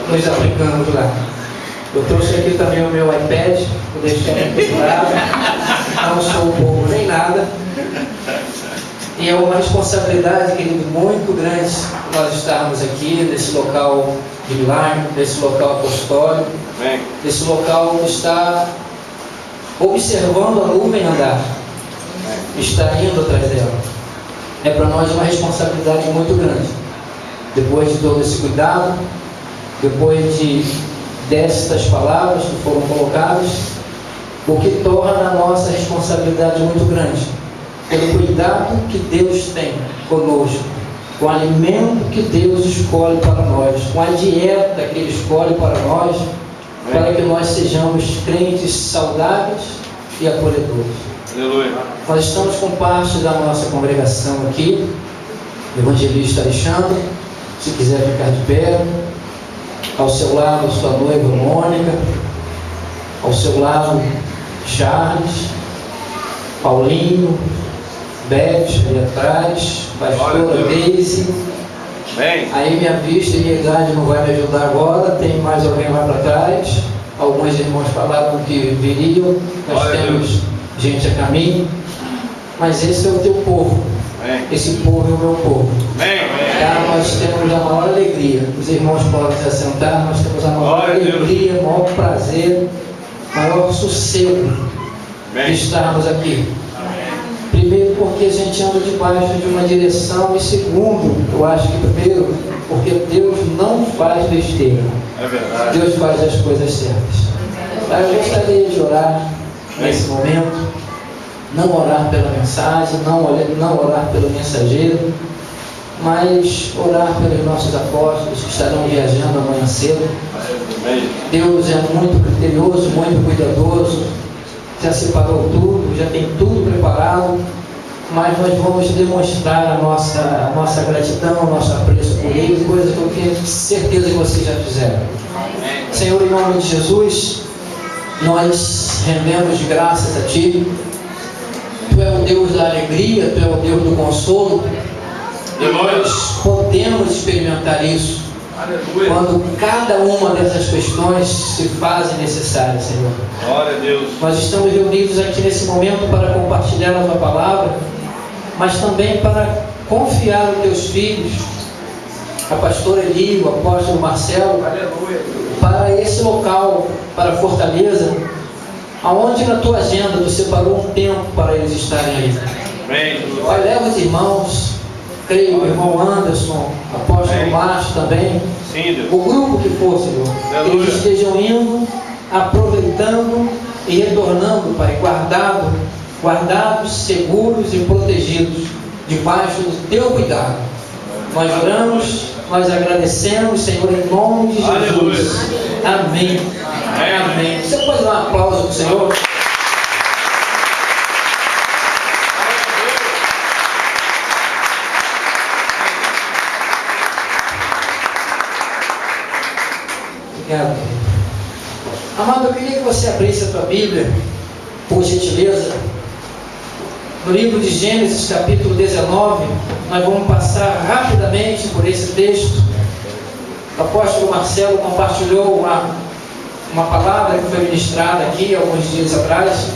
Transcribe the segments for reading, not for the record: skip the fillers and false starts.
nos africanos lá. Eu trouxe aqui também o meu iPad, vou deixar aqui do lado. Não sou bobo nem nada. E é uma responsabilidade, querido, muito grande nós estarmos aqui nesse local de milagre, nesse local apostólico, nesse local onde está observando a nuvem andar, está indo atrás dela. É para nós uma responsabilidade muito grande. Depois de todo esse cuidado, depois destas palavras que foram colocadas, o que torna a nossa responsabilidade muito grande, pelo cuidado que Deus tem conosco, com o alimento que Deus escolhe para nós, com a dieta que Ele escolhe para nós, para que nós sejamos crentes saudáveis e acolhedores. Aleluia. Nós estamos com parte da nossa congregação aqui, o evangelista Alexandre, se quiser ficar de pé, ao seu lado a sua noiva Mônica, ao seu lado Charles, Paulinho, Beth ali atrás, pastora Daisy. Aí minha vista e minha idade não vai me ajudar agora, tem mais alguém lá para trás. Alguns irmãos falaram que viriam, nós temos gente a caminho, mas esse é o teu povo. Esse povo é o meu povo. Nós temos a maior alegria. Os irmãos podem se assentar. Nós temos a maior alegria, o maior prazer, o maior sossego de estarmos aqui. Primeiro, porque a gente anda debaixo de uma direção, e segundo, eu acho que primeiro, porque Deus não faz besteira. É verdade. Deus faz as coisas certas. Eu gostaria de orar nesse momento. Não orar pela mensagem, não orar pelo mensageiro, mas orar pelos nossos apóstolos que estarão viajando amanhã cedo. Deus é muito criterioso, muito cuidadoso, já separou tudo, já tem tudo preparado, mas nós vamos demonstrar a nossa gratidão, o nosso apreço por Ele, coisa que eu tenho certeza que vocês já fizeram. Senhor, em nome de Jesus, nós rendemos de graças a Ti. Tu é o Deus da alegria, Tu é o Deus do consolo, e nós podemos experimentar isso quando cada uma dessas questões se fazem necessárias, Senhor. Glória a Deus. Nós estamos reunidos aqui nesse momento para compartilhar a Tua palavra, mas também para confiar os Teus filhos, a pastora Eli, o apóstolo Marcelo, para esse local, para Fortaleza, aonde na Tua agenda Tu separou um tempo para eles estarem aí. Pai, leva os irmãos, creio, o irmão Anderson, apóstolo Márcio também, o grupo que for, Senhor, que eles estejam indo, aproveitando e retornando, Pai, guardados, seguros e protegidos, debaixo do Teu cuidado. Nós oramos, nós agradecemos, Senhor, em nome de Jesus. Aleluia. Amém. Amém. Você pode dar um aplauso para o Senhor? Obrigado. Amado, eu queria que você abrisse a tua Bíblia, por gentileza, no livro de Gênesis, capítulo 19. Nós vamos passar rapidamente por esse texto. O apóstolo Marcelo compartilhou uma palavra que foi ministrada aqui alguns dias atrás,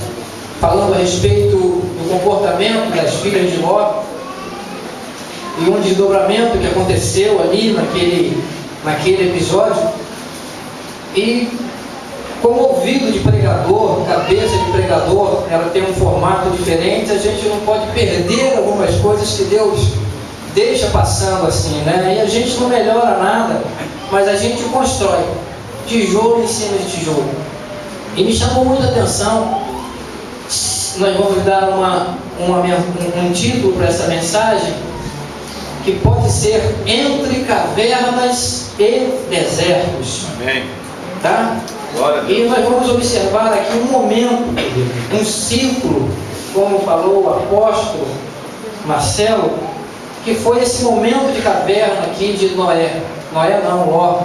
falando a respeito do comportamento das filhas de Ló e um desdobramento que aconteceu ali naquele episódio. E como ouvido de pregador, cabeça de pregador, ela tem um formato diferente, a gente não pode perder algumas coisas que Deus deixa passando assim, né? E a gente não melhora nada, mas a gente constrói tijolo em cima de tijolo. E me chamou muita atenção. Nós vamos dar um título para essa mensagem, que pode ser Entre Cavernas e Desertos. Amém. Tá? E nós vamos observar aqui um momento, um ciclo, como falou o apóstolo Marcelo, que foi esse momento de caverna aqui de Noé. Noé não, Ló.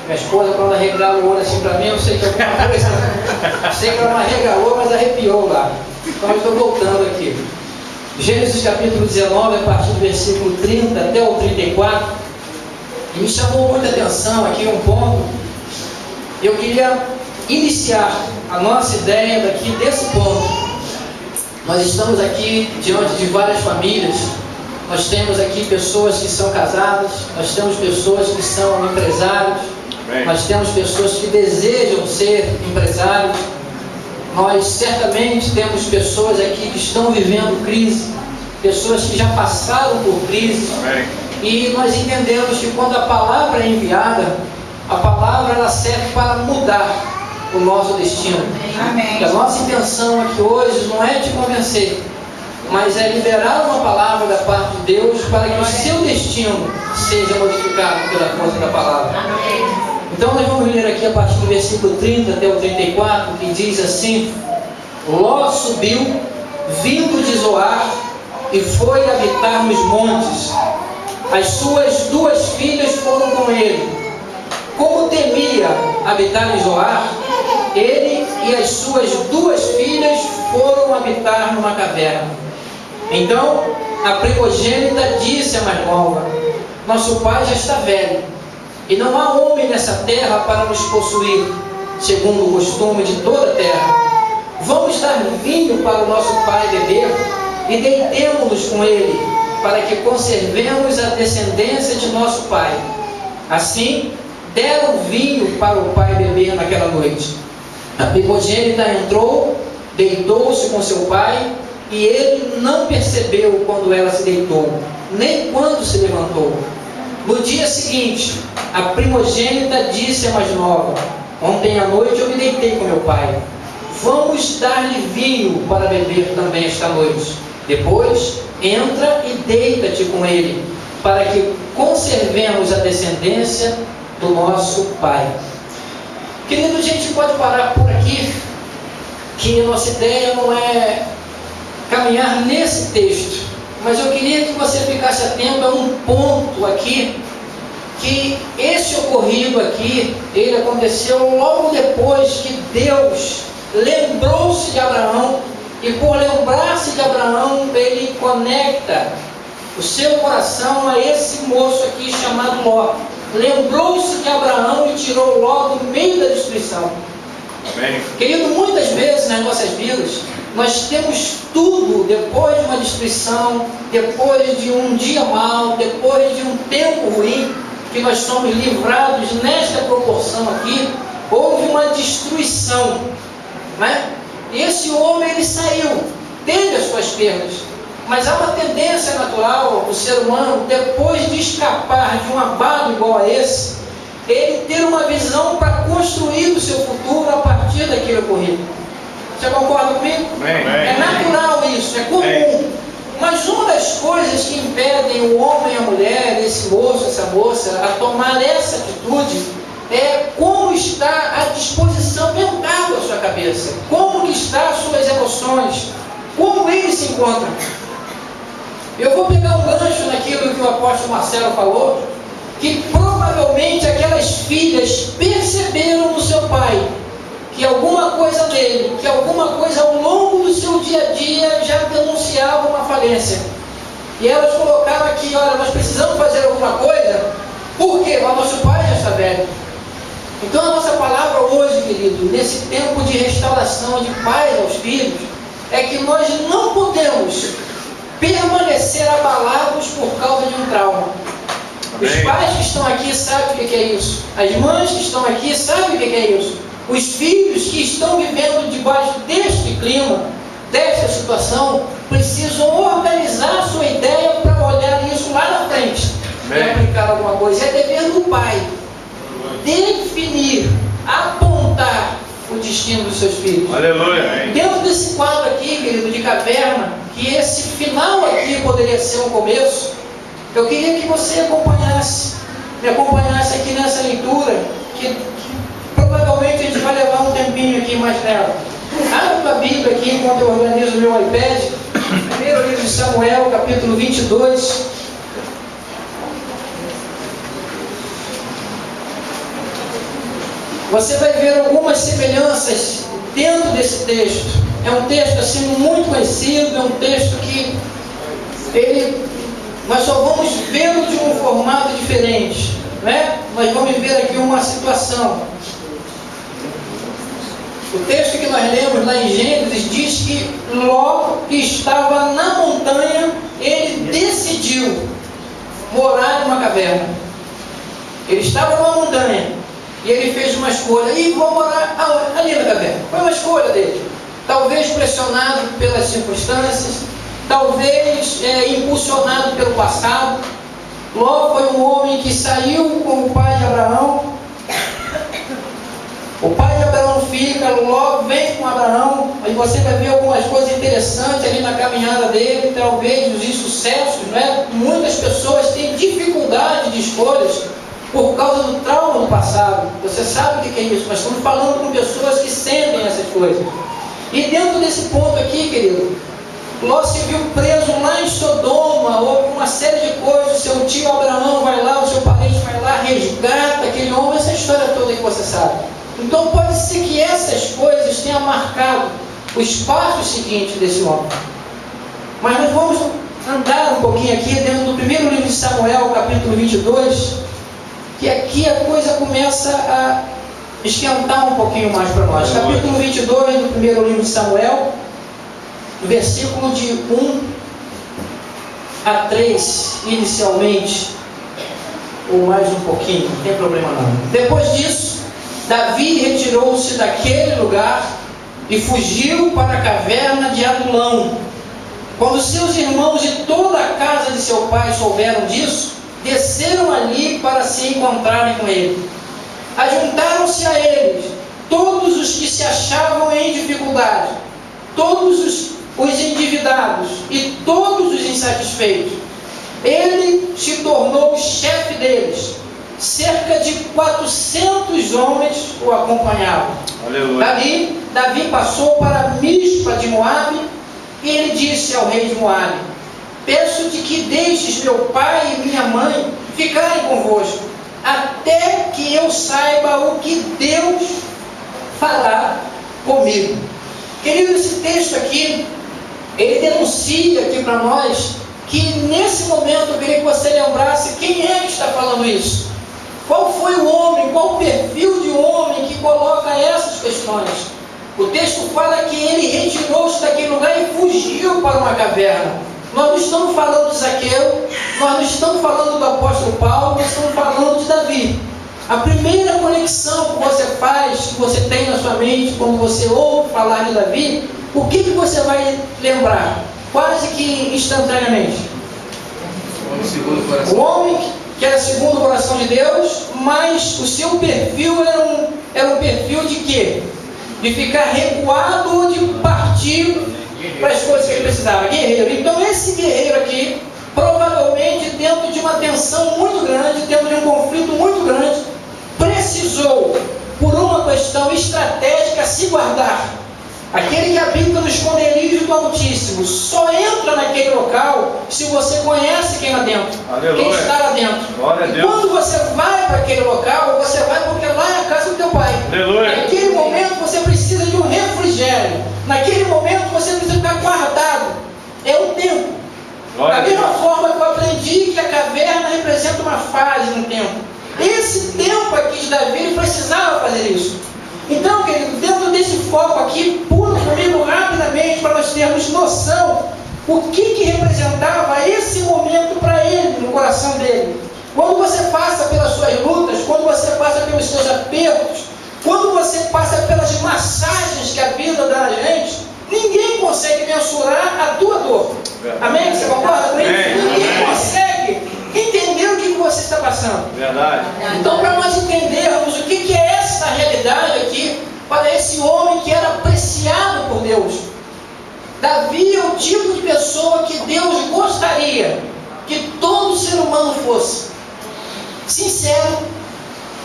Minha esposa, quando arregala o olho assim para mim, eu sei que alguma coisa, sei que ela não arregalou, mas arrepiou lá. Então eu estou voltando aqui. Gênesis capítulo 19, a partir do versículo 30 até o 34, E me chamou muita atenção aqui um ponto. Eu queria iniciar a nossa ideia daqui desse ponto. Nós estamos aqui diante de várias famílias. Nós temos aqui pessoas que são casadas, nós temos pessoas que são empresários, nós temos pessoas que desejam ser empresários. Nós certamente temos pessoas aqui que estão vivendo crise, pessoas que já passaram por crise. E nós entendemos que quando a palavra é enviada, a palavra ela serve para mudar o nosso destino. Amém. E a nossa intenção aqui hoje não é te convencer, mas é liberar uma palavra da parte de Deus para que o seu destino seja modificado pela força da palavra. Amém. Então nós vamos ler aqui a partir do versículo 30 até o 34, que diz assim: Ló subiu, vindo de Zoar, e foi habitar nos montes. As suas 2 filhas foram com ele. Como temia habitar em Zoar, ele e as suas 2 filhas foram habitar numa caverna. Então a primogênita disse à mais nova: Nosso pai já está velho, e não há homem nessa terra para nos possuir, segundo o costume de toda a terra. Vamos dar vinho para o nosso pai beber, e deitemo-nos com ele, para que conservemos a descendência de nosso pai. Assim, deram vinho para o pai beber naquela noite. A primogênita entrou, deitou-se com seu pai, e ele não percebeu quando ela se deitou, nem quando se levantou. No dia seguinte, a primogênita disse à mais nova: Ontem à noite eu me deitei com meu pai. Vamos dar-lhe vinho para beber também esta noite. Depois, entra e deita-te com ele, para que conservemos a descendência do nosso pai. Querido, a gente pode parar por aqui, que a nossa ideia não é caminhar nesse texto, mas eu queria que você ficasse atento a um ponto aqui, que esse ocorrido aqui, ele aconteceu logo depois que Deus lembrou-se de Abraão, e por lembrar-se de Abraão, ele conecta o seu coração a esse moço aqui chamado Ló. Lembrou-se de Abraão e tirou Ló do meio da destruição. Amém. Querido, muitas vezes nas nossas vidas, nós temos tudo depois de uma destruição, depois de um dia mau, depois de um tempo ruim, que nós somos livrados nesta proporção aqui. Houve uma destruição, né? Esse homem, ele saiu, teve as suas perdas, mas há uma tendência natural do ser humano, depois de escapar de um abalo igual a esse, ele ter uma visão para construir o seu futuro a partir daquele ocorrido. Você concorda comigo? Amém. É natural isso, é comum. Mas uma das coisas que impedem o homem e a mulher, esse moço, essa moça, a tomar essa atitude, é como está a disposição mental da sua cabeça, como que estão as suas emoções, como ele se encontra. Eu vou pegar um gancho naquilo que o apóstolo Marcelo falou, que provavelmente aquelas filhas perceberam no seu pai que alguma coisa dele, que alguma coisa ao longo do seu dia a dia já denunciava uma falência. E elas colocaram aqui: olha, nós precisamos fazer alguma coisa, porque o nosso pai já está velho. Então a nossa palavra hoje, querido, nesse tempo de restauração de pais aos filhos, é que nós não podemos permanecer abalados por causa de um trauma. Amém. Os pais que estão aqui sabem o que é isso. As mães que estão aqui sabem o que é isso. Os filhos que estão vivendo debaixo deste clima, desta situação, precisam organizar a sua ideia para olhar isso lá na frente. Amém. E aplicar alguma coisa. É dever do pai definir, apontar o destino dos seus filhos. Aleluia. Dentro desse quadro aqui, querido, de caverna, que esse final aqui poderia ser um começo, eu queria que você me acompanhasse aqui nessa leitura, que provavelmente a gente vai levar um tempinho aqui mais nela. Abra a tua Bíblia aqui enquanto eu organizo o meu iPad. Primeiro livro de Samuel, capítulo 22. Você vai ver algumas semelhanças dentro desse texto. É um texto assim muito conhecido, é um texto que nós só vamos vê-lo de um formato diferente. né? Nós vamos ver aqui uma situação. O texto que nós lemos lá em Gênesis diz que Ló, que estava na montanha, ele decidiu morar numa caverna. Ele estava numa montanha e ele fez uma escolha. E vou morar ali na caverna. Foi uma escolha dele. Talvez pressionado pelas circunstâncias, talvez impulsionado pelo passado. Ló foi um homem que saiu com o pai de Abraão. O pai de Abraão fica, Ló vem com Abraão, aí você vai ver algumas coisas interessantes ali na caminhada dele, talvez os insucessos, né? Muitas pessoas têm dificuldade de escolhas por causa do trauma do passado. Você sabe o que é isso, mas estamos falando com pessoas que sentem essas coisas. E dentro desse ponto aqui, querido, Ló se viu preso lá em Sodoma, ou uma série de coisas. O seu tio Abraão vai lá, o seu parente vai lá, resgata aquele homem, essa história toda que você sabe. Então pode ser que essas coisas tenham marcado o espaço seguinte desse homem. Mas nós vamos andar um pouquinho aqui dentro do primeiro livro de Samuel, capítulo 22, que aqui a coisa começa a esquentar um pouquinho mais para nós. Capítulo 22 do primeiro livro de Samuel, versículo de 1 a 3, inicialmente, ou mais um pouquinho, não tem problema não. Depois disso, Davi retirou-se daquele lugar e fugiu para a caverna de Adulão. Quando seus irmãos e toda a casa de seu pai souberam disso, desceram ali para se encontrarem com ele. Ajuntaram-se a eles todos os que se achavam em dificuldade, todos os endividados e todos os insatisfeitos. Ele se tornou o chefe deles. Cerca de 400 homens o acompanhavam. Aleluia. Dali, Davi passou para Mispa de Moabe, e ele disse ao rei de Moabe: peço-te que deixes meu pai e minha mãe ficarem convosco, até que eu saiba o que Deus fará comigo. Querido, esse texto aqui, ele denuncia aqui para nós que nesse momento eu queria que você lembrasse quem é que está falando isso. Qual foi o homem, qual o perfil de homem que coloca essas questões? O texto fala que ele retirou-se daquele lugar e fugiu para uma caverna. Nós não estamos falando de Zaqueu, nós não estamos falando do apóstolo Paulo, nós estamos falando de Davi. A primeira conexão que você faz, que você tem na sua mente, quando você ouve falar de Davi, o que você vai lembrar? Quase que instantaneamente. O homem que era segundo o coração de Deus, mas o seu perfil era um perfil de quê? De ficar recuado ou de partir para as coisas que ele precisava. Guerreiro. Então esse guerreiro aqui, provavelmente dentro de uma tensão muito grande, dentro de um conflito muito grande, precisou, por uma questão estratégica, se guardar. Aquele que habita no esconderijo do Altíssimo só entra naquele local se você conhece quem lá dentro. Aleluia. Quem está lá dentro. Glória a Deus. Quando você vai para aquele local, você vai porque lá é a casa do teu pai. Aleluia. Naquele momento você precisa de um refrigério. Naquele momento você precisa ficar guardado. É um tempo. Da mesma forma que eu aprendi que a caverna representa uma fase no tempo. Esse tempo aqui de Davi, ele precisava fazer isso. Então, querido, dentro desse foco aqui, pula comigo rapidamente para nós termos noção o que representava esse momento para ele, no coração dele. Quando você passa pelas suas lutas, quando você passa pelos seus apertos, quando você passa pelas massagens que a vida dá a gente, ninguém consegue mensurar a tua dor. Amém? Você concorda com isso? Ninguém consegue entender o que você está passando. Verdade. Então, para nós entendermos o que é essa realidade aqui, para esse homem que era apreciado por Deus, Davi é o tipo de pessoa que Deus gostaria que todo ser humano fosse sincero,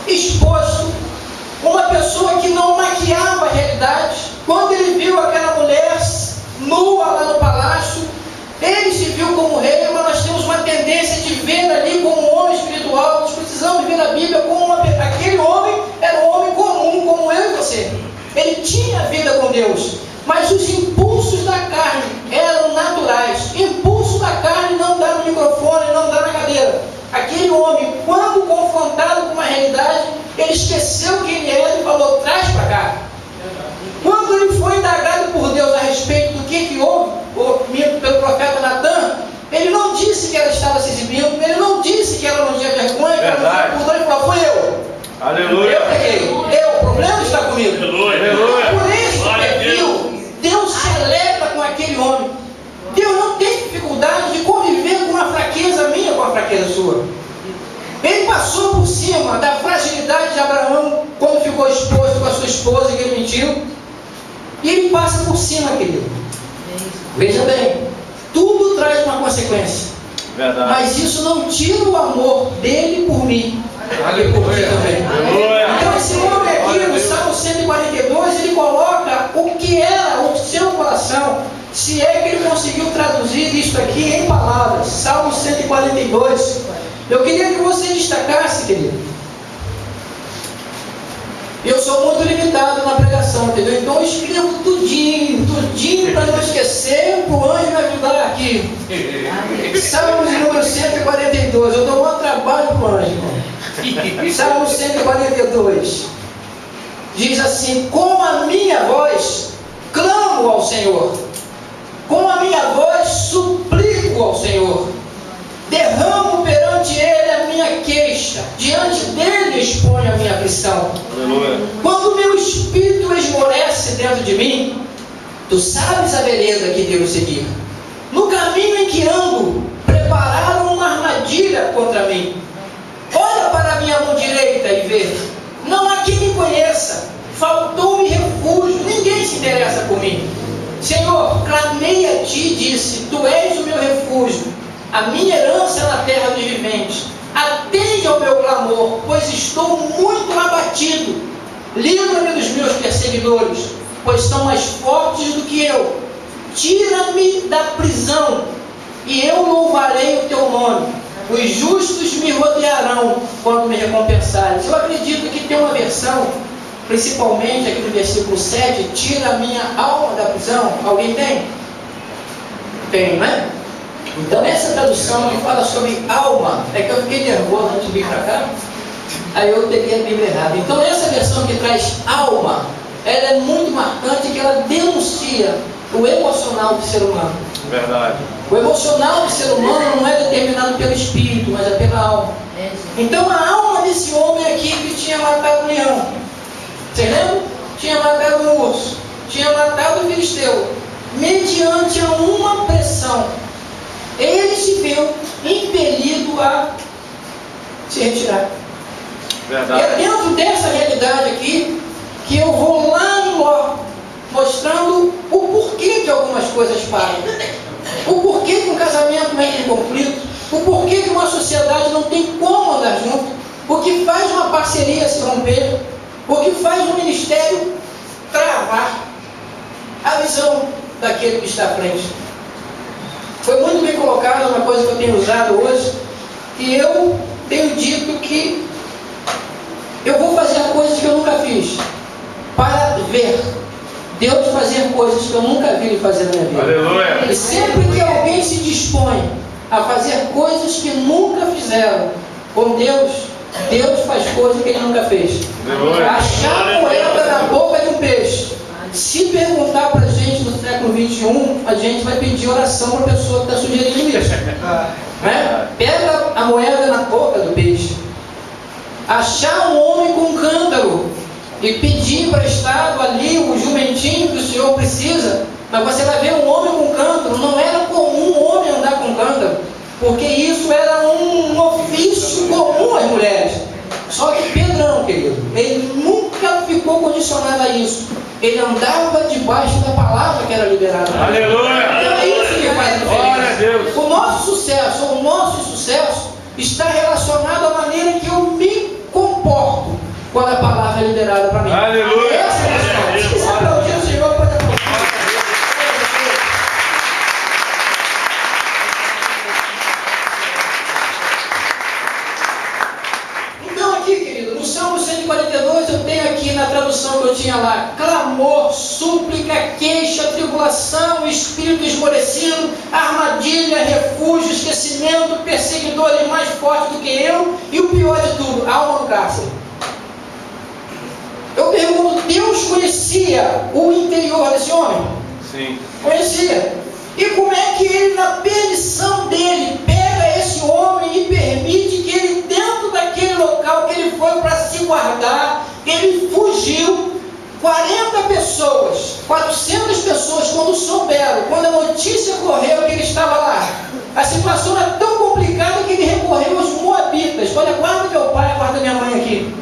exposto, uma pessoa que não maquiava a realidade. Quando ele viu aquela mulher nua lá no palácio, ele se viu como rei, mas nós temos uma tendência de ver ali como um homem espiritual. Nós precisamos ver a Bíblia como aquele homem era um homem comum, como eu e você. Ele tinha vida com Deus, mas os impulsos da carne eram naturais. Impulso da carne não dá no microfone, não dá na cadeira. Aquele homem, quando confrontado exibindo. Ele não disse que ela não tinha vergonha, que ela não tinha pudor, ele falou, fui eu. Aleluia. Eu peguei. O problema está comigo. Aleluia. Por isso, Deus se alegra com aquele homem. Deus não tem dificuldade de conviver com uma fraqueza minha, com a fraqueza sua. Ele passou por cima da fragilidade de Abraão quando ficou exposto com a sua esposa que ele mentiu. E ele passa por cima, querido. Veja bem, tudo traz uma consequência. Verdade. Mas isso não tira o amor dele por mim. E por ti também. Então esse homem aqui, no Salmo 142, ele coloca o que era o seu coração. Se é que ele conseguiu traduzir isto aqui em palavras. Salmo 142. Eu queria que você destacasse, querido. Eu sou muito limitado na pregação, entendeu? Então eu escrevo tudinho para não esquecer, para o anjo me ajudar aqui. Salmo de número 142. Eu dou um trabalho para o anjo, irmão. Salmo 142. Diz assim: com a minha voz clamo ao Senhor, com a minha voz suplico ao Senhor. Derramo perante Ele a minha queixa, diante dEle exponho a minha aflição. Aleluia. Quando meu espírito esmorece dentro de mim, Tu sabes a vereda que devo seguir. No caminho em que ando, prepararam uma armadilha contra mim. Olha para a minha mão direita e vê. Não há quem me conheça. Faltou-me refúgio. Ninguém se interessa por mim. Senhor, clamei a Ti e disse: Tu és o meu refúgio, a minha herança na terra dos viventes. Atende ao meu clamor, pois estou muito abatido. Livra-me dos meus perseguidores, pois são mais fortes do que eu. Tira-me da prisão, e eu louvarei o Teu nome. Os justos me rodearão quando me recompensares. Eu acredito que tem uma versão, principalmente aqui no versículo 7, tira a minha alma da prisão. Alguém tem? Tem, não é? Então essa tradução que fala sobre alma, é que eu fiquei nervoso antes de vir para cá, aí eu peguei a Bíblia errada. Então essa versão que traz alma, ela é muito marcante, que ela denuncia o emocional do ser humano. Verdade. O emocional do ser humano não é determinado pelo espírito, mas é pela alma. Então a alma desse homem aqui que tinha matado o leão, vocês lembram? Tinha matado um urso, tinha matado o filisteu, mediante a uma pressão, ele se viu impelido a se retirar. Verdade. É dentro dessa realidade aqui que eu vou lá em Ló, mostrando o porquê que algumas coisas param, o porquê que um casamento não entra em conflito, o porquê que uma sociedade não tem como andar junto, o que faz uma parceria se romper, o que faz um ministério travar a visão daquele que está à frente. Foi muito bem colocado uma coisa que eu tenho usado hoje, que eu tenho dito que eu vou fazer coisas que eu nunca fiz, para ver Deus fazer coisas que eu nunca vi Ele fazer na minha vida. Aleluia. E sempre que alguém se dispõe a fazer coisas que nunca fizeram com Deus, Deus faz coisas que Ele nunca fez. Aleluia. Achar moeda na boca de um peixe. Se perguntar para a gente no século XXI, a gente vai pedir oração para a pessoa que está sugerindo isso. Né? Pega a moeda na boca do peixe. Achar um homem com um cântaro e pedir emprestado ali o jumentinho que o senhor precisa, mas você vai ver um homem com cântaro. Não era comum um homem andar com cântaro, porque isso era um ofício comum às mulheres. Só que Pedrão, querido, ele nunca ficou condicionado a isso. Ele andava debaixo da palavra que era liberada. Aleluia! Então é isso que faz a diferença. Glória a Deus. O nosso sucesso está relacionado à maneira que eu me comporto quando a palavra é liberada para mim. Aleluia! Essa é a questão. Se quiser aplaudir o Senhor, pode aplaudir. Então aqui, querido, no Salmo 142 eu tenho aqui na tradução que eu tinha lá: clamor, súplica, queixa, tribulação, espírito esmorecido, armadilha, refúgio, esquecimento, perseguidores mais fortes do que eu, e o pior de tudo, alma no cárcere. Eu pergunto, Deus conhecia o interior desse homem? Sim. Conhecia. E como é que ele, na perdição dele, pega esse esse homem e permite que ele, dentro daquele local que ele foi para se guardar, ele fugiu. 40 pessoas, 400 pessoas, quando souberam, quando a notícia correu que ele estava lá, a situação era tão complicada que ele recorreu aos moabitas. Olha, guarda meu pai, guarda minha mãe aqui.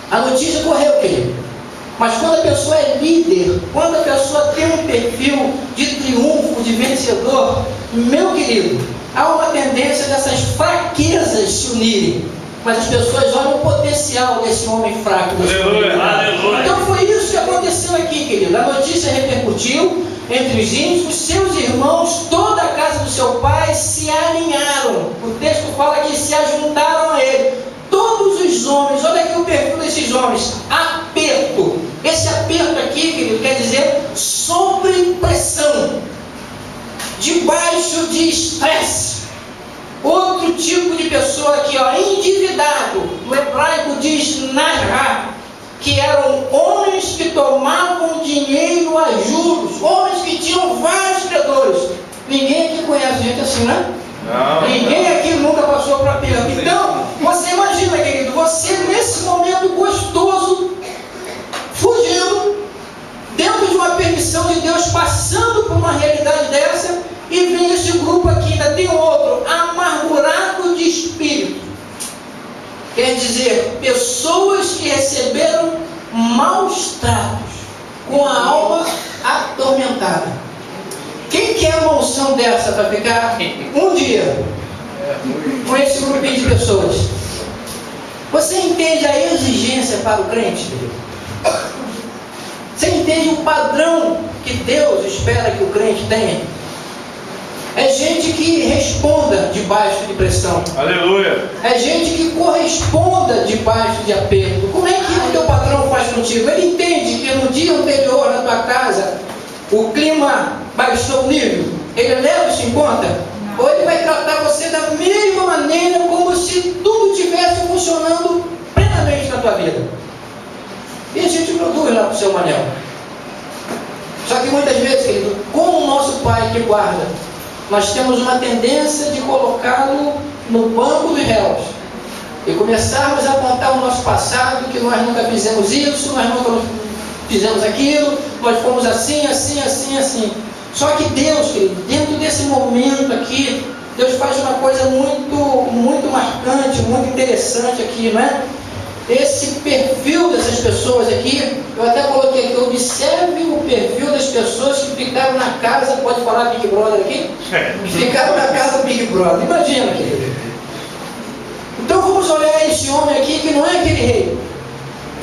A notícia correu, querido. Mas quando a pessoa é líder, quando a pessoa tem um perfil de triunfo, de vencedor, meu querido, há uma tendência dessas fraquezas se unirem. Mas as pessoas olham o potencial desse homem fraco. Aleluia, aleluia. Então foi isso que aconteceu aqui, querido. A notícia repercutiu entre os íntimos, seus irmãos, toda a casa do seu pai se alinharam. O texto fala que se ajuntaram a ele. Todos os homens, olha aqui o perfil desses homens, aperto. Esse aperto aqui, querido, quer dizer sob pressão, debaixo de estresse. Outro tipo de pessoa aqui, ó, endividado. No hebraico diz narra, que eram homens que tomavam dinheiro a juros, homens que tinham vários credores. Ninguém aqui conhece gente assim, né? Não. Ninguém aqui nunca passou por aperto. Então, você imagina, querido, você nesse momento gostoso, fugindo, dentro de uma permissão de Deus, passando por uma realidade dessa, e vem esse grupo aqui, ainda tem outro, amargurado de espírito. Quer dizer, pessoas que receberam maus tratos, com a alma atormentada. Quem quer uma unção dessa para ficar um dia com esse grupinho de pessoas? Você entende a exigência para o crente? Você entende o padrão que Deus espera que o crente tenha? É gente que responda debaixo de pressão. Aleluia. É gente que corresponda debaixo de aperto. Como é que o teu patrão faz contigo? Ele entende que no dia anterior na tua casa o clima baixou o nível. Ele leva isso em conta? Ou ele vai tratar você da mesma maneira, como se tudo estivesse funcionando plenamente na tua vida? E a gente produz lá para o seu Manel. Só que muitas vezes, querido, como o nosso pai que guarda, nós temos uma tendência de colocá-lo no banco dos réus e começarmos a apontar o nosso passado, que nós nunca fizemos isso, nós nunca fizemos aquilo, nós fomos assim, assim, assim, assim. Só que Deus, querido, dentro desse momento aqui, Deus faz uma coisa muito marcante, muito interessante aqui, não é? Esse perfil dessas pessoas aqui, eu até coloquei aqui, observe o perfil das pessoas que ficaram na casa, pode falar Big Brother aqui? Ficaram na casa do Big Brother, imagina, querido. Então vamos olhar esse homem aqui, que não é aquele rei.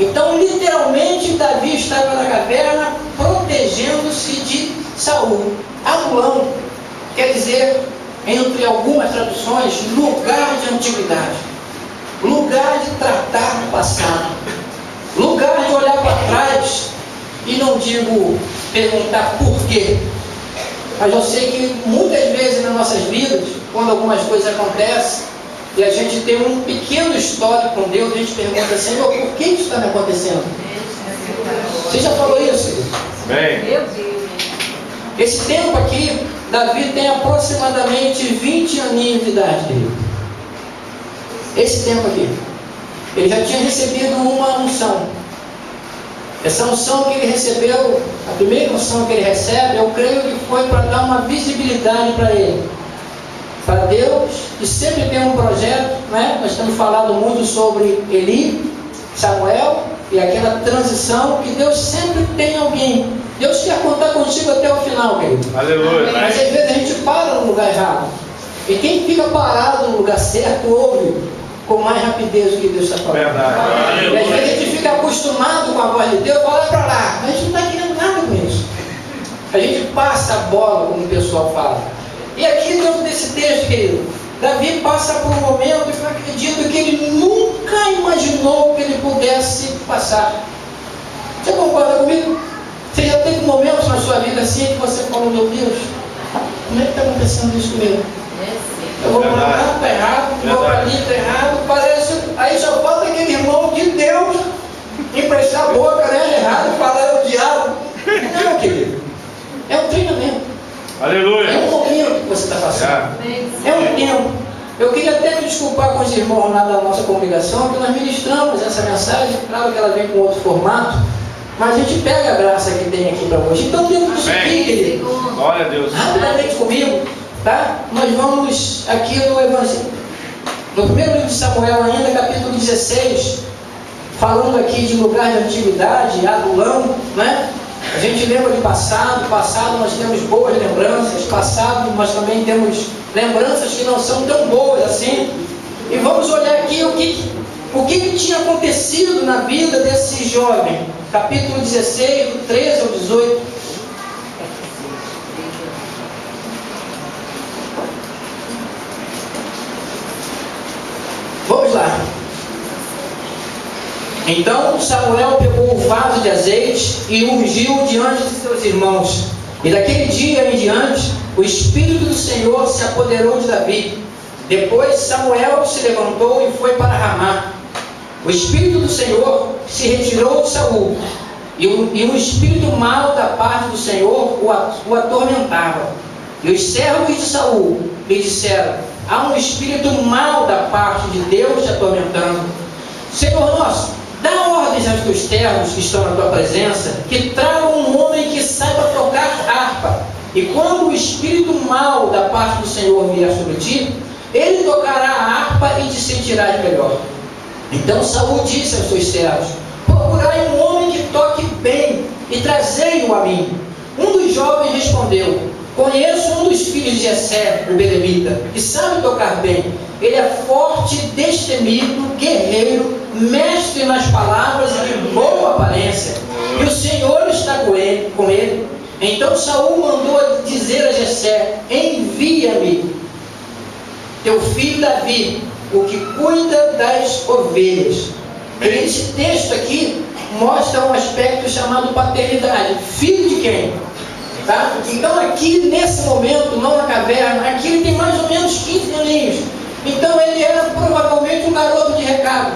Então literalmente Davi estava na caverna, protegendo-se de Saul. Adulão, quer dizer, entre algumas traduções, lugar de antiguidade. Lugar de tratar o passado, lugar de olhar para trás, e não digo perguntar por quê, mas eu sei que muitas vezes nas nossas vidas, quando algumas coisas acontecem, e a gente tem um pequeno histórico com Deus, a gente pergunta, Senhor, por que isso está me acontecendo? Você já falou isso? Bem. Meu Deus. Esse tempo aqui, Davi tem aproximadamente 20 aninhos de idade dele. Esse tempo aqui, ele já tinha recebido uma unção. Essa unção que ele recebeu, a primeira unção que ele recebe, eu creio que foi para dar uma visibilidade para ele, para Deus, que sempre tem um projeto, né? Nós temos falado muito sobre Eli, Samuel, e aquela transição, que Deus sempre tem alguém. Deus quer contar contigo até o final, querido. Aleluia. Mas às vezes a gente para no lugar errado. E quem fica parado no lugar certo, ouve com mais rapidez do que Deus está falando. Verdade. E às vezes a gente fica acostumado com a voz de Deus, fala para lá, mas a gente não está querendo nada com isso. A gente passa a bola, como o pessoal fala. E aqui dentro desse texto, querido, Davi passa por um momento que eu acredito que ele nunca imaginou que ele pudesse passar. Você concorda comigo? Você já teve momentos na sua vida assim que você falou, meu Deus, como é que está acontecendo isso comigo? Eu vou para lá, está errado, vou para ali, está errado, parece. Aí só falta aquele irmão de Deus emprestar a boca, né? Errado, falar é o diabo. Não, querido. É um treinamento. Aleluia. É um momento que você está passando. É um tempo. Eu queria até me desculpar com os irmãos lá da nossa congregação, que nós ministramos essa mensagem, claro que ela vem com outro formato, mas a gente pega a graça que tem aqui para hoje. Então, dentro disso aqui, querido, glória a Deus, rapidamente comigo, tá? Nós vamos aqui no Evangelho, no primeiro livro de Samuel ainda, capítulo 16, falando aqui de lugar de antiguidade, Adulão, né? A gente lembra de passado nós temos boas lembranças, passado nós também temos lembranças que não são tão boas assim. E vamos olhar aqui o que tinha acontecido na vida desse jovem. Capítulo 16, do 13 ao 18. Vamos lá. Então Samuel pegou o vaso de azeite e ungiu diante de seus irmãos. E daquele dia em diante, o Espírito do Senhor se apoderou de Davi. Depois Samuel se levantou e foi para Ramá. O Espírito do Senhor se retirou de Saul, e um espírito mau da parte do Senhor o atormentava. E os servos de Saul lhe disseram: há um espírito mau da parte de Deus te atormentando. Senhor nosso, dá ordens aos teus servos que estão na tua presença, que tragam um homem que saiba tocar harpa. E quando o espírito mau da parte do Senhor vier sobre ti, ele tocará a harpa e te sentirás melhor. Então Saul disse aos seus servos: procurai um homem que toque bem e trazei-o a mim. Um dos jovens respondeu: conheço um dos filhos de Jessé, o belemita, que sabe tocar bem. Ele é forte, destemido, guerreiro, mestre nas palavras e de boa aparência. E o Senhor está com ele. Então Saul mandou dizer a Jessé: envia-me teu filho Davi, o que cuida das ovelhas. Esse texto aqui mostra um aspecto chamado paternidade. Filho de quem? Tá? Então aqui nesse momento, não na caverna, aqui ele tem mais ou menos 15 aninhos. Então ele era provavelmente um garoto de recado.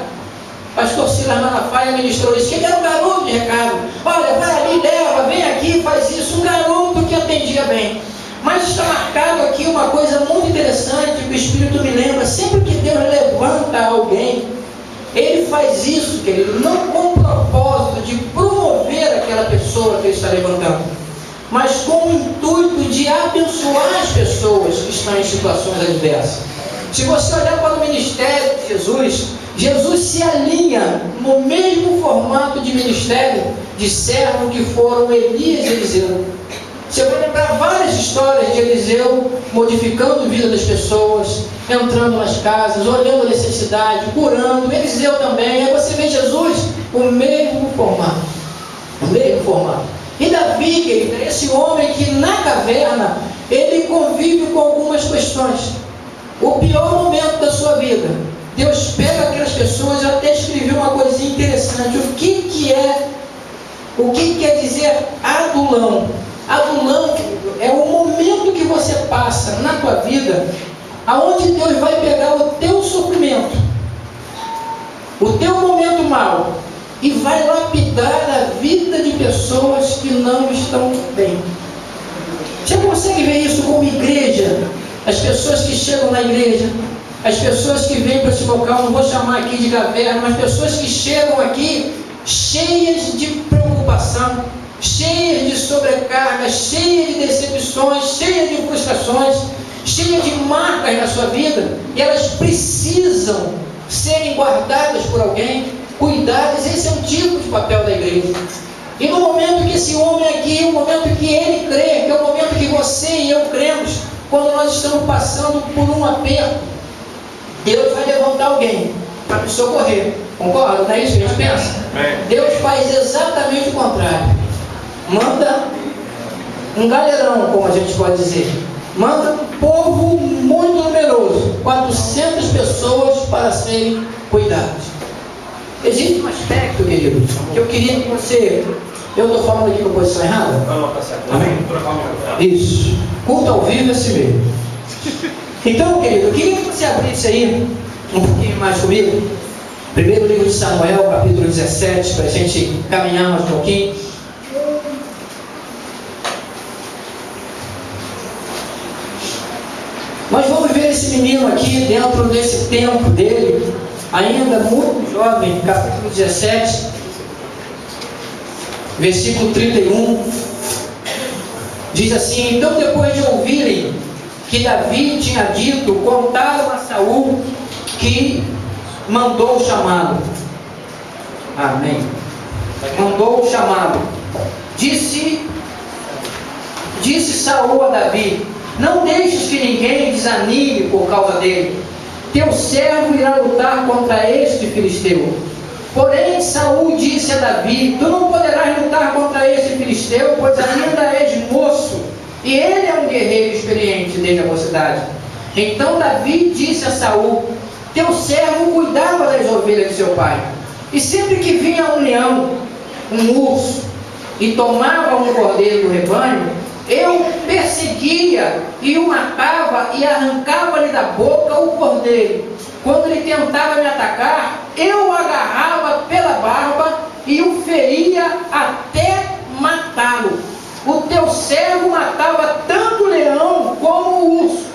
Pastor Silas Malafaia ministrou isso, que ele era um garoto de recado. Olha, vai ali, leva, vem aqui, faz isso. Um garoto que atendia bem. Mas está marcado aqui uma coisa muito interessante que o Espírito me lembra. Sempre que Deus levanta alguém, Ele faz isso, querido, não com o propósito de promover aquela pessoa que Ele está levantando, mas com o intuito de abençoar as pessoas que estão em situações adversas. Se você olhar para o ministério de Jesus, Jesus se alinha no mesmo formato de ministério de servo que foram Elias e Eliseu. Você vai lembrar várias histórias de Eliseu modificando a vida das pessoas, entrando nas casas, olhando a necessidade, curando. Eliseu também. Aí você vê Jesus, o mesmo formato. O mesmo formato. E Davi, querido, é esse homem que na caverna, ele convive com algumas questões. O pior momento da sua vida, Deus pega aquelas pessoas. Eu até escrevi uma coisinha interessante. O que quer dizer adulão? Adulão é o momento que você passa na tua vida, aonde Deus vai pegar o teu sofrimento, o teu momento mau, e vai lapidar a vida de pessoas que não estão bem. Você consegue ver isso como igreja? As pessoas que chegam na igreja, as pessoas que vêm para esse local, não vou chamar aqui de caverna, mas pessoas que chegam aqui cheias de preocupação, cheias de sobrecarga, cheias de decepções, cheias de frustrações, cheias de marcas na sua vida, e elas precisam serem guardadas por alguém, cuidadas. Esse é um tipo de papel da igreja. E no momento que esse homem aqui, o momento que ele crê, que é o momento que você e eu cremos, quando nós estamos passando por um aperto, Deus vai levantar alguém para nos socorrer. Concorda? Não é isso que a gente pensa? Deus faz exatamente o contrário. Manda um galerão, como a gente pode dizer. Manda um povo muito numeroso, 400 pessoas para serem cuidadas. Existe um aspecto, querido, que eu queria que você... Eu estou falando aqui com a posição errada? Não, tá certo. Amém? Isso. Culto ao vivo é assim mesmo. Então, querido, eu queria que você abrisse aí um pouquinho mais comigo. Primeiro livro de Samuel, capítulo 17, para a gente caminhar mais um pouquinho. Nós vamos ver esse menino aqui, dentro desse tempo dele, ainda muito jovem, capítulo 17, versículo 31, diz assim: então depois de ouvirem que Davi tinha dito, contaram a Saul que mandou chamá-lo. Amém. Mandou chamá-lo. Disse Saul a Davi: não deixes que ninguém desanime por causa dele. Teu servo irá lutar contra este filisteu. Porém Saul disse a Davi: tu não poderás lutar contra este filisteu, pois ainda és moço, e ele é um guerreiro experiente desde a mocidade. Então Davi disse a Saul: teu servo cuidava das ovelhas de seu pai, e sempre que vinha um leão, um urso, e tomava um cordeiro do rebanho, eu perseguia e o matava e arrancava-lhe da boca o cordeiro. Quando ele tentava me atacar, eu o agarrava pela barba e o feria até matá-lo. O teu servo matava tanto o leão como o urso.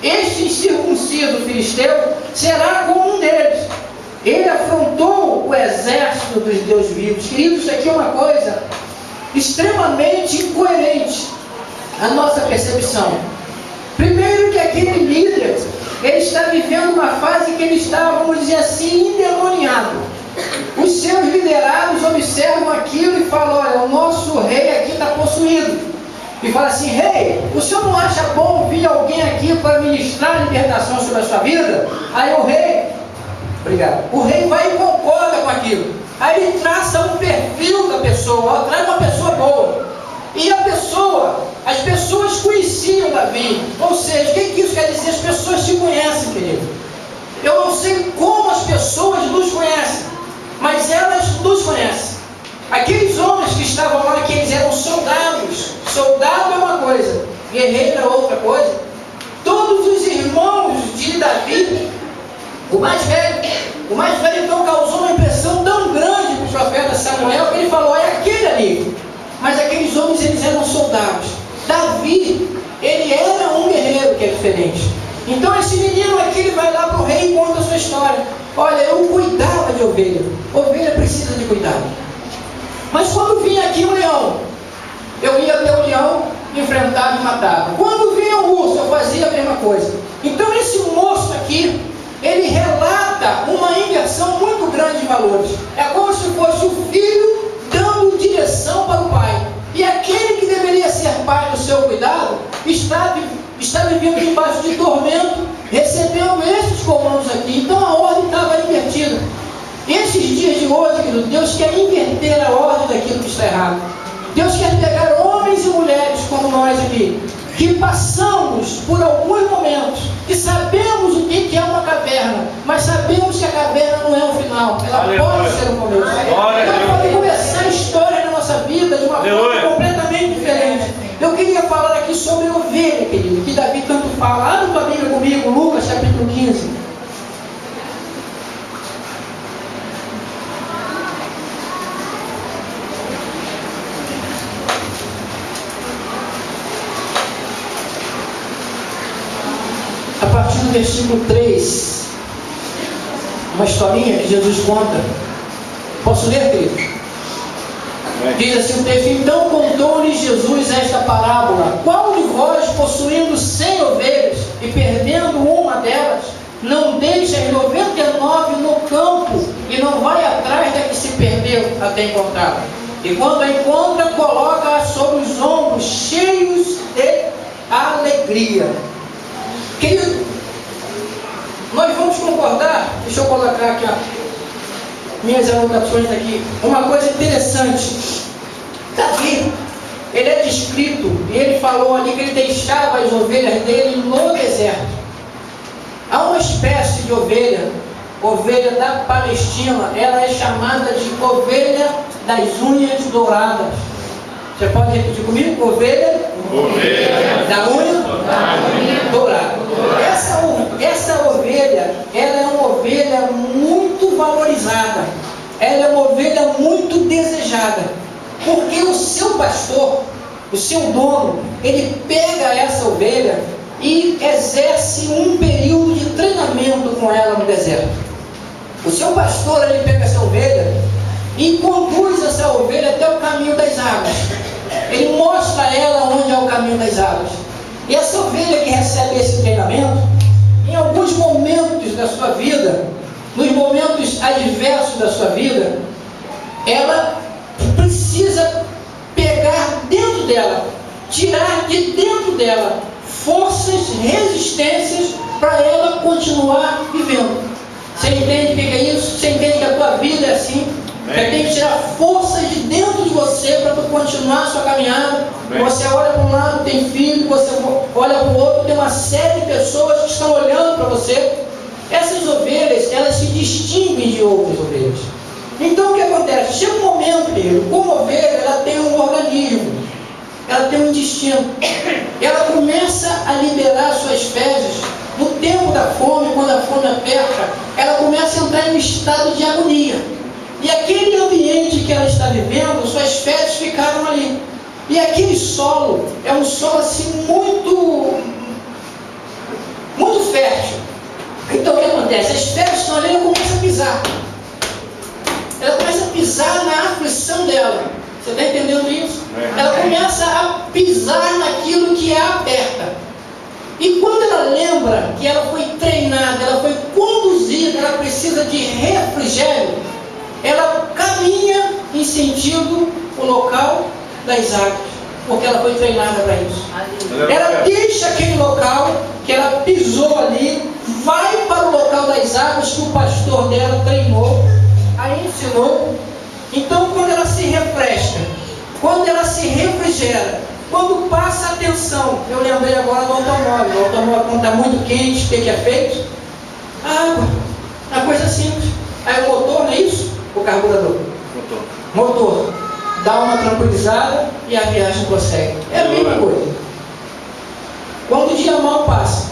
Este incircunciso filisteu será como um deles. Ele afrontou o exército dos Deus vivos. Queridos, isso aqui é uma coisa extremamente incoerente a nossa percepção. Primeiro, que aquele líder, ele está vivendo uma fase que ele está, vamos dizer assim, endemoniado. Os seus liderados observam aquilo e falam: olha, o nosso rei aqui está possuído. E fala assim: rei, o senhor não acha bom vir alguém aqui para ministrar libertação sobre a sua vida? Aí o rei, obrigado, o rei vai e concorda com aquilo. Aí ele traça um perfil da pessoa, traz uma pessoa boa. E as pessoas conheciam Davi. Ou seja, o que isso quer dizer? As pessoas te conhecem, querido. Eu não sei como as pessoas nos conhecem, mas elas nos conhecem. Aqueles homens que estavam lá, que eles eram soldados. Soldado é uma coisa, guerreiro é outra coisa. Todos os irmãos de Davi, o mais velho então causou uma impressão tão grande para o profeta Samuel, que ele falou: é aquele ali. Mas aqueles homens, eles eram soldados. Davi, ele era um guerreiro, que é diferente. Então esse menino aqui, ele vai lá para o rei e conta a sua história. Olha, eu cuidava de ovelha. Ovelha precisa de cuidado. Mas quando vinha aqui um leão, eu ia até o leão, enfrentava e matava. Quando vinha o urso, eu fazia a mesma coisa. Então esse moço aqui, ele relata uma inversão muito grande de valores. É como se fosse o filho dando direção para o pai. E aquele que deveria ser pai do seu cuidado, está vivendo debaixo de tormento, recebendo esses comandos aqui. Então a ordem estava invertida. Esses dias de hoje, querido, Deus quer inverter a ordem daquilo que está errado. Deus quer pegar homens e mulheres como nós aqui, que passamos por alguns momentos, que sabemos o que é uma caverna, mas sabemos que a caverna não é o final, ela pode ser o começo. Ela pode começar a história na nossa vida de uma forma completamente diferente. Eu queria falar aqui sobre ovelha, querido, que Davi tanto fala. Abre tua Bíblia comigo, Lucas capítulo 15. A partir do versículo 3, uma historinha que Jesus conta. Posso ler, querido? Diz assim o texto: então contou-lhe Jesus esta parábola: qual de vós, possuindo 100 ovelhas e perdendo uma delas, não deixa as 99 no campo e não vai atrás da que se perdeu até encontrá-la? E quando a encontra, coloca-a sobre os ombros, cheios de alegria. Querido, nós vamos concordar. Deixa eu colocar aqui minhas anotações aqui. Uma coisa interessante: Davi, ele é descrito, e ele falou ali que ele deixava as ovelhas dele no deserto. Há uma espécie de ovelha da Palestina, ela é chamada de ovelha das unhas douradas. Você pode repetir comigo? Ovelha da unha dourada. Essa ovelha, ela é uma ovelha muito valorizada. Ela é uma ovelha muito desejada. Porque o seu pastor, o seu dono, ele pega essa ovelha e exerce um período de treinamento com ela no deserto. O seu pastor, ele pega essa ovelha e conduz essa ovelha até o caminho das águas. Ele mostra a ela onde é o caminho das águas. E essa ovelha que recebe esse treinamento, em alguns momentos da sua vida, nos momentos adversos da sua vida, ela precisa pegar dentro dela, tirar de dentro dela forças, resistências para ela continuar vivendo. Você entende o que é isso? Você entende que a tua vida é assim? Você tem que tirar forças de dentro de você para tu continuar a sua caminhada. Você olha para um lado, tem filho, você olha para o outro, tem uma série de pessoas que estão olhando para você. Essas ovelhas, elas se distinguem de outras ovelhas. Então o que acontece? Chega um momento, querido, como ovelha, ela tem um organismo, ela tem um intestino. Ela começa a liberar suas fezes. No tempo da fome, quando a fome aperta, ela começa a entrar em um estado de agonia. E aquele ambiente que ela está vivendo, suas fezes ficaram ali. E aquele solo é um solo assim muito fértil. Então o que acontece? As fezes estão ali, ela começa a pisar. Ela começa a pisar na aflição dela. Você está entendendo isso? Ela começa a pisar naquilo que a aperta. E quando ela lembra que ela foi treinada, ela foi conduzida, ela precisa de refrigério, ela caminha em sentido o local das águas, porque ela foi treinada para isso. Ela deixa aquele local que ela pisou ali, vai para o local das águas que o pastor dela treinou, a ensinou. Então quando ela se refresca, quando ela se refrigera, quando passa a tensão, eu lembrei agora do automóvel. O automóvel, quando está muito quente, o que é feito? Água. É uma coisa simples. Aí o motor, não é isso? O carburador. Motor. Dá uma tranquilizada e a viagem prossegue. É a mesma coisa. Quando o dia mal passa,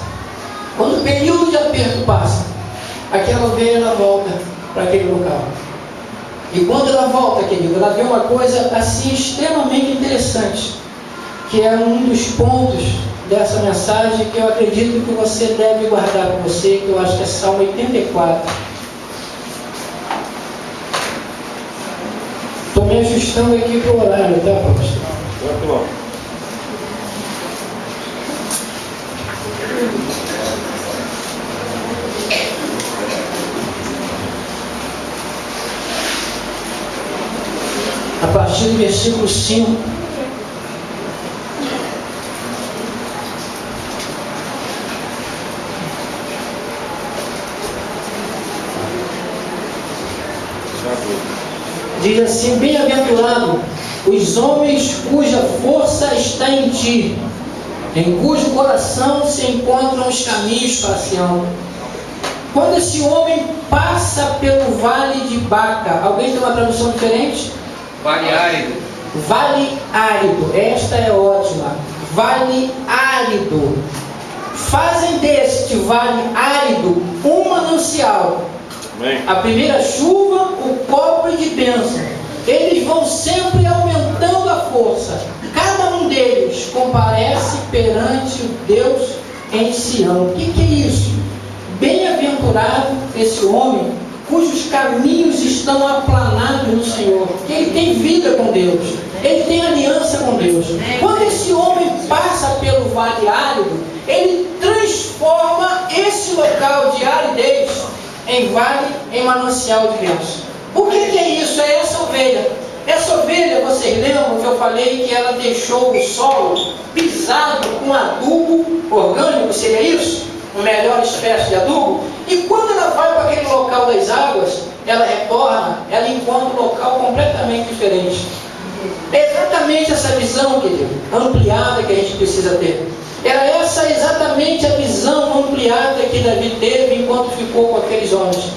quando o período de aperto passa, aquela ovelha ela volta para aquele local. E quando ela volta, querido, ela vê uma coisa assim extremamente interessante, que é um dos pontos dessa mensagem que eu acredito que você deve guardar com você, que eu acho que é Salmo 84. Estou me ajustando aqui para o horário, tá, pastor? Muito bom. A partir do versículo 5. Diz assim: bem-aventurado os homens cuja força está em ti, em cujo coração se encontram os caminhos para Sião. Quando esse homem passa pelo vale de Baca, alguém tem uma tradução diferente? Vale árido. Vale árido, esta é ótima. Vale árido. Fazem deste vale árido um manancial. Amém. A primeira chuva o cobre de bênção. Eles vão sempre aumentando a força. Cada um deles comparece perante o Deus em Sião. O que é isso? Bem-aventurado esse homem cujos caminhos estão aplanados no Senhor. Ele tem vida com Deus. Ele tem aliança com Deus. Quando esse homem passa pelo vale árido, ele transforma esse local de aridez em vale, em manancial de bênção. O que é isso? É essa ovelha. Essa ovelha, vocês lembram que eu falei que ela deixou o solo pisado com adubo orgânico, seria isso? A melhor espécie de adubo. E quando ela vai para aquele local das águas, ela retorna, ela encontra um local completamente diferente. É exatamente essa visão, querido, ampliada que a gente precisa ter. Era essa exatamente a visão ampliada que Davi teve enquanto ficou com aqueles homens.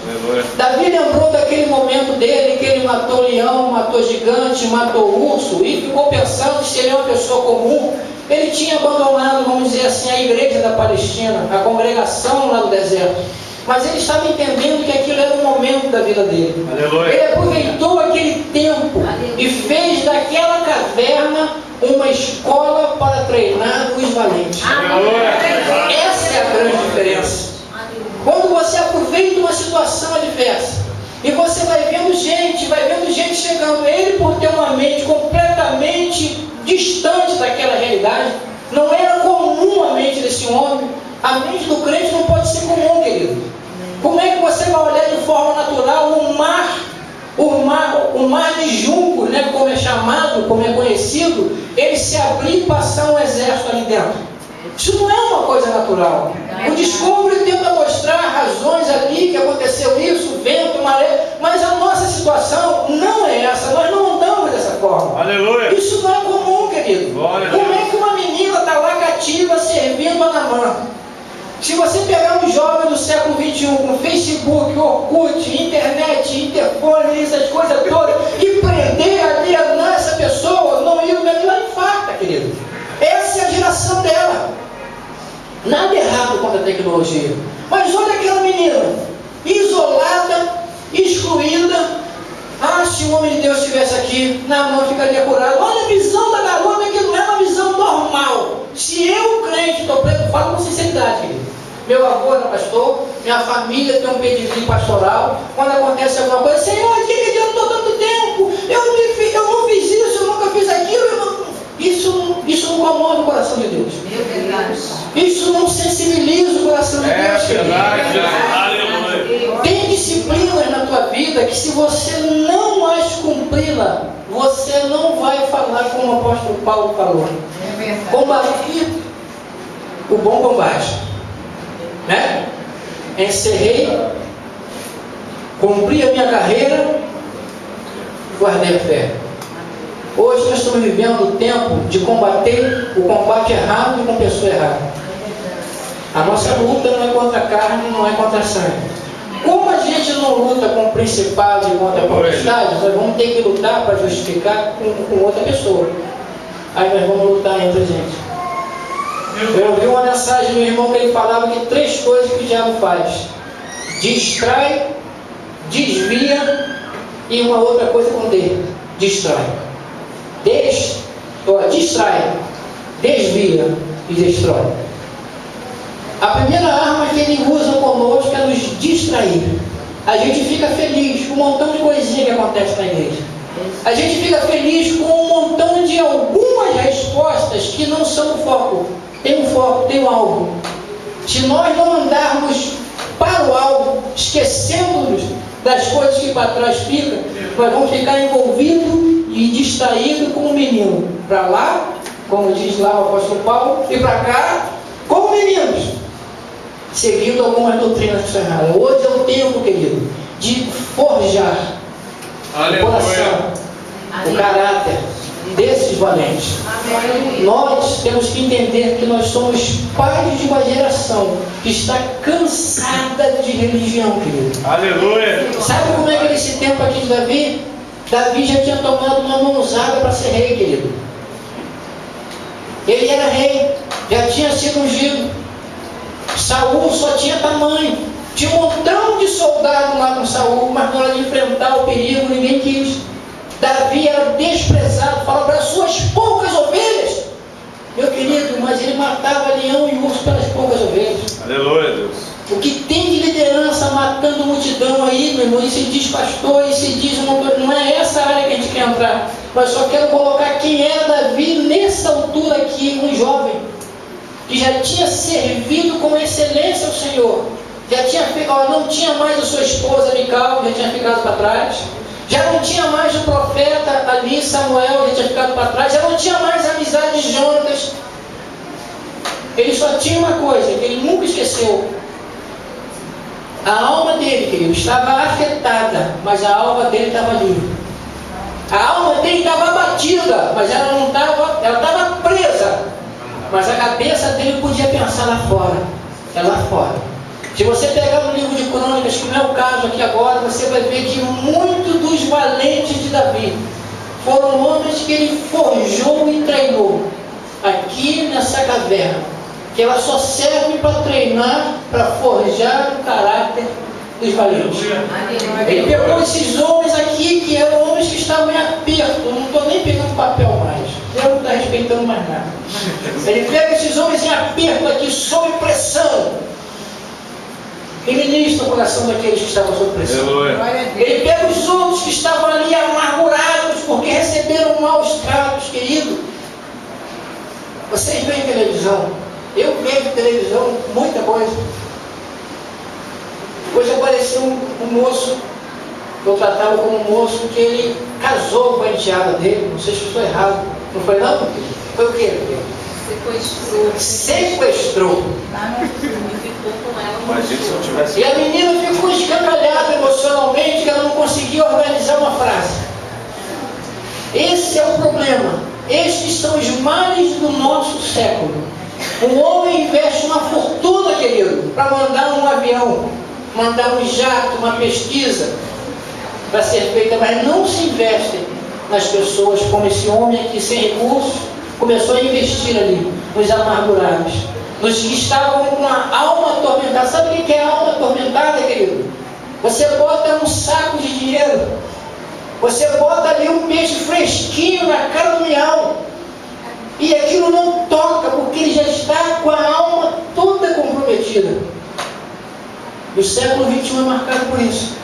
Davi lembrou daquele momento dele, que ele matou leão, matou gigante, matou urso, e ficou pensando se ele é uma pessoa comum. Ele tinha abandonado, vamos dizer assim, a igreja da Palestina, a congregação lá no deserto. mas ele estava entendendo que aquilo era o momento da vida dele. Aleluia. Ele aproveitou aquele tempo e fez daquela caverna uma escola para treinar os valentes. Aleluia. Essa é a grande diferença. Quando você aproveita uma situação adversa e você vai vendo gente chegando, ele por ter uma mente completamente distante daquela realidade, não era comum a mente desse homem. A mente do crente não pode ser comum, querido. Como é que você vai olhar de forma natural o mar de Junco, né, como é chamado, como é conhecido, ele se abrir e passar um exército ali dentro? Isso não é uma coisa natural. O Discovery tenta mostrar razões ali, que aconteceu isso, vento, maré, mas a nossa situação não é essa, nós não andamos dessa forma. Aleluia. Isso não é comum, querido. Glória. Como é que uma menina está lá cativa servindo a Naamã? Se você pegar um jovem do século XXI com Facebook, Orkut, internet, interfone, essas coisas todas, e prender ali essa pessoa, não ir ela infarta, querido. Essa é a geração dela. Nada errado com a tecnologia. Mas olha aquela menina, isolada, excluída. Se o homem de Deus estivesse aqui, Naamã ficaria curado. Olha a visão da garota, que não é uma visão normal. Se eu, crente, estou preso, falo com sinceridade, querido. Meu avô era pastor, minha família tem um pedigree pastoral. Quando acontece alguma coisa, Senhor, o que adiantou tanto tempo? Eu não fiz isso, eu nunca fiz aquilo. Isso não comove o coração de Deus. Isso não sensibiliza o coração de Deus. Verdade. Aleluia. Tem disciplinas na tua vida que, se você não as cumpri-la, você não vai falar como o apóstolo Paulo falou. Combati o bom combate, né? Encerrei, cumpri a minha carreira, guardei a fé. Hoje nós estamos vivendo o tempo de combater o combate errado e com pessoa errada. A nossa luta não é contra a carne, não é contra a sangue. Como a gente não luta com principados e contra potestades, nós vamos ter que lutar para justificar com outra pessoa. Aí nós vamos lutar entre a gente. Eu ouvi uma mensagem do irmão que ele falava que 3 coisas que o diabo faz: distrai, desvia e uma outra coisa com D: distrai. Distrai, desvia e destrói. A primeira arma que ele usa conosco é nos distrair. A gente fica feliz com um montão de coisinha que acontece na igreja. A gente fica feliz com um montão de algumas respostas que não são o foco. Tem um foco, tem um alvo. Se nós não andarmos para o alvo, esquecendo-nos das coisas que para trás ficam, nós vamos ficar envolvidos e distraídos como menino. Para lá, como diz lá o apóstolo Paulo, e para cá, como meninos, seguindo algumas doutrinas que são erradas. Hoje é o tempo, querido, de forjar o coração, o caráter desses valentes. Nós temos que entender que nós somos pais de uma geração que está cansada de religião, querido. Aleluia. Sabe como é que nesse tempo aqui de Davi? Davi já tinha tomado uma mãozada para ser rei, querido. Ele era rei, já tinha sido ungido. Saul só tinha tamanho. Tinha um montão de soldados lá com Saul, mas na hora de enfrentar o perigo, ninguém quis. Davi era desprezado, falava para as suas poucas ovelhas. Meu querido, mas ele matava leão e urso pelas poucas ovelhas. Aleluia, Deus. O que tem de liderança matando multidão aí, meu irmão, e se diz pastor, e se diz motor, não é essa área que a gente quer entrar. Mas só quero colocar quem era Davi nessa altura aqui, um jovem, que já tinha servido com excelência ao Senhor. Já tinha, não tinha mais a sua esposa Mical, já tinha ficado para trás. Já não tinha mais o profeta ali, Samuel, já tinha ficado para trás. Já não tinha mais a amizade de Jonatas. Ele só tinha uma coisa que ele nunca esqueceu. A alma dele, querido, estava afetada, mas a alma dele estava livre. A alma dele estava abatida, mas ela não estava, ela estava presa. Mas a cabeça dele podia pensar lá fora. É lá fora. Se você pegar no livro de Crônicas, que não é o caso aqui agora, você vai ver que muitos dos valentes de Davi foram homens que ele forjou e treinou aqui nessa caverna, que ela só serve para treinar, para forjar o caráter dos valentes. Ele pegou esses homens aqui, que eram homens que estavam em aperto, não estou nem pegando papel mais, eu não estou respeitando mais nada. Ele pega esses homens em aperto aqui, sob pressão, e ministra o coração daqueles que estavam sob pressão. Ele pega os outros que estavam ali amargurados, porque receberam maus tratos, querido. Vocês veem televisão, eu vejo televisão, muita coisa. Hoje apareceu um moço, eu tratava como um moço, que ele casou com a enteada dele, não sei se estou errado. Não foi não? Foi o quê? Sequestrou. E a menina ficou escangalhada emocionalmente, que ela não conseguia organizar uma frase. Esse é o problema. Estes são os males do nosso século. Um homem investe uma fortuna, querido, para mandar um avião, mandar um jato, uma pesquisa para ser feita, mas não se investe nas pessoas como esse homem aqui sem recursos começou a investir ali, nos amargurados, nos que estavam com a alma atormentada. Sabe o que é alma atormentada, querido? Você bota um saco de dinheiro, você bota ali um peixe fresquinho na cara do leão, e aquilo não toca, porque ele já está com a alma toda comprometida. E o século XXI é marcado por isso.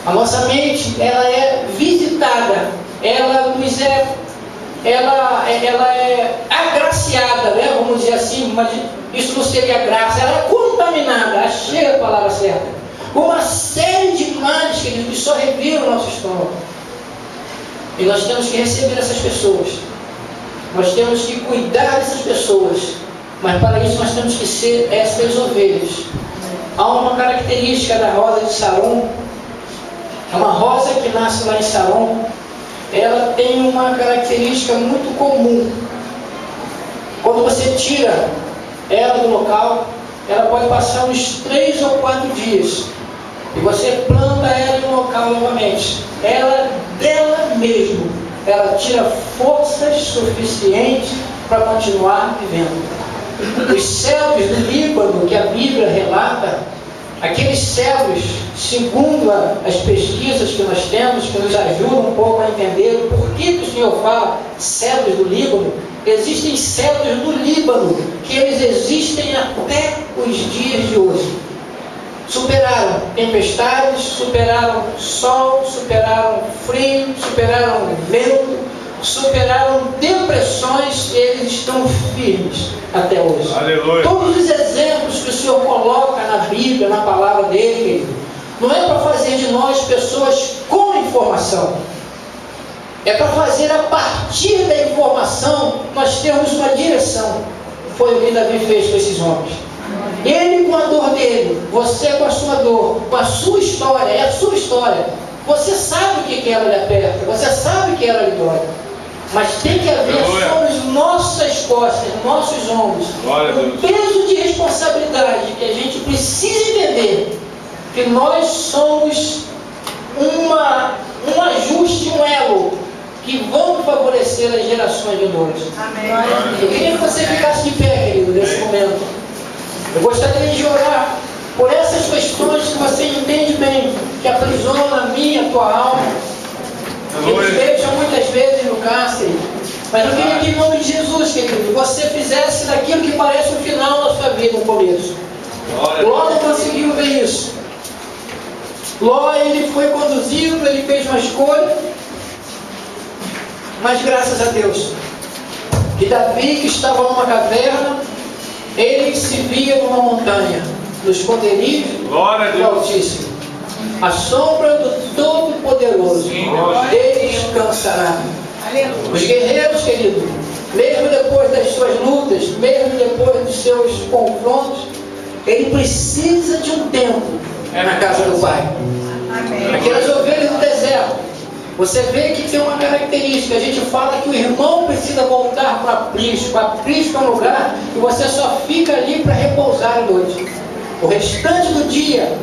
A nossa mente, ela é visitada, ela é agraciada, né? Vamos dizer assim, mas isso não seria graça, ela é contaminada, achei a palavra certa, com uma série de males que só reviram o nosso estômago. E nós temos que receber essas pessoas, nós temos que cuidar dessas pessoas, mas para isso nós temos que ser essas ovelhas. Há uma característica da rosa de Saron, é uma rosa que nasce lá em Saron, ela tem uma característica muito comum. Quando você tira ela do local, ela pode passar uns 3 ou 4 dias, e você planta ela no local novamente. Ela, dela mesmo, ela tira forças suficientes para continuar vivendo. Os cedros do Líbano, que a Bíblia relata, aqueles cedros, segundo as pesquisas que nós temos, que nos ajudam um pouco a entender por que o Senhor fala cedros do Líbano, existem cedros do Líbano, que eles existem até os dias de hoje. Superaram tempestades, superaram sol, superaram frio, superaram vento, superaram depressões, e eles estão firmes até hoje. Aleluia. Todos os exemplos que o Senhor coloca na Bíblia, na palavra dele, não é para fazer de nós pessoas com informação, é para fazer a partir da informação nós termos uma direção. Foi o que Davi fez com esses homens. Ele com a dor dele, você com a sua dor, com a sua história, é a sua história. Você sabe o que ela lhe aperta, você sabe que ela lhe dói. Mas tem que haver sobre as nossas costas, nossos ombros, um peso de responsabilidade que a gente precisa entender que nós somos um ajuste, um elo que vão favorecer as gerações vindouras. Eu queria que você ficasse de pé, querido, nesse momento. Eu gostaria de orar por essas questões que você entende bem, que aprisionam a minha, a tua alma, que nos deixam muitas vezes no cárcere. Mas eu queria que, em nome de Jesus, querido, você fizesse daquilo que parece o final da sua vida, no começo. Ló não conseguiu ver isso. Ló, ele foi conduzido, ele fez uma escolha, mas graças a Deus, que Davi, que estava numa caverna, ele se via numa montanha, no esconderijo do Altíssimo, a sombra do Todo-Poderoso descansará. Os guerreiros, querido, mesmo depois das suas lutas, mesmo depois dos seus confrontos, ele precisa de um tempo na casa do Pai. Aquelas ovelhas do deserto, você vê que tem uma característica. A gente fala que o irmão precisa voltar para o aprisco. O aprisco é um lugar que você só fica ali para repousar à noite. O restante do dia,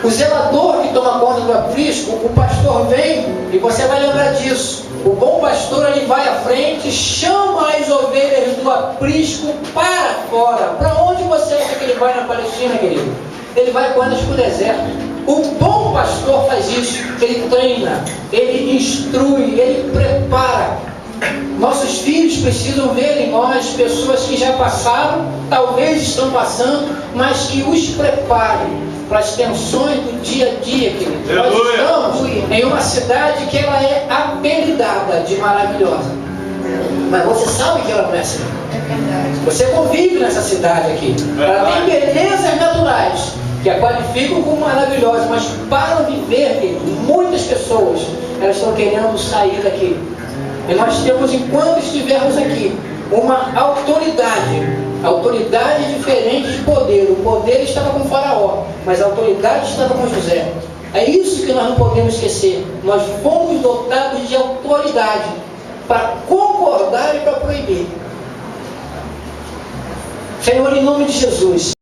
o zelador que toma conta do aprisco, o pastor vem, e você vai lembrar disso. O bom pastor, ele vai à frente, chama as ovelhas do aprisco para fora. Para onde você acha que ele vai na Palestina, querido? Ele vai com elas para o deserto. O bom pastor faz isso. Ele treina, ele instrui, ele prepara. Nossos filhos precisam ver em nós pessoas que já passaram, talvez estão passando, mas que os preparem para as tensões do dia a dia, querido. Nós estamos em uma cidade que ela é apelidada de maravilhosa. Mas você sabe que ela não é assim. Você convive nessa cidade aqui. Ela tem belezas naturais que a qualificam como maravilhosa, mas para viver, querido, muitas pessoas elas estão querendo sair daqui. E nós temos, enquanto estivermos aqui, uma autoridade diferente de poder. O poder estava com o Faraó, mas a autoridade estava com José. É isso que nós não podemos esquecer. Nós fomos dotados de autoridade para concordar e para proibir. Senhor, em nome de Jesus.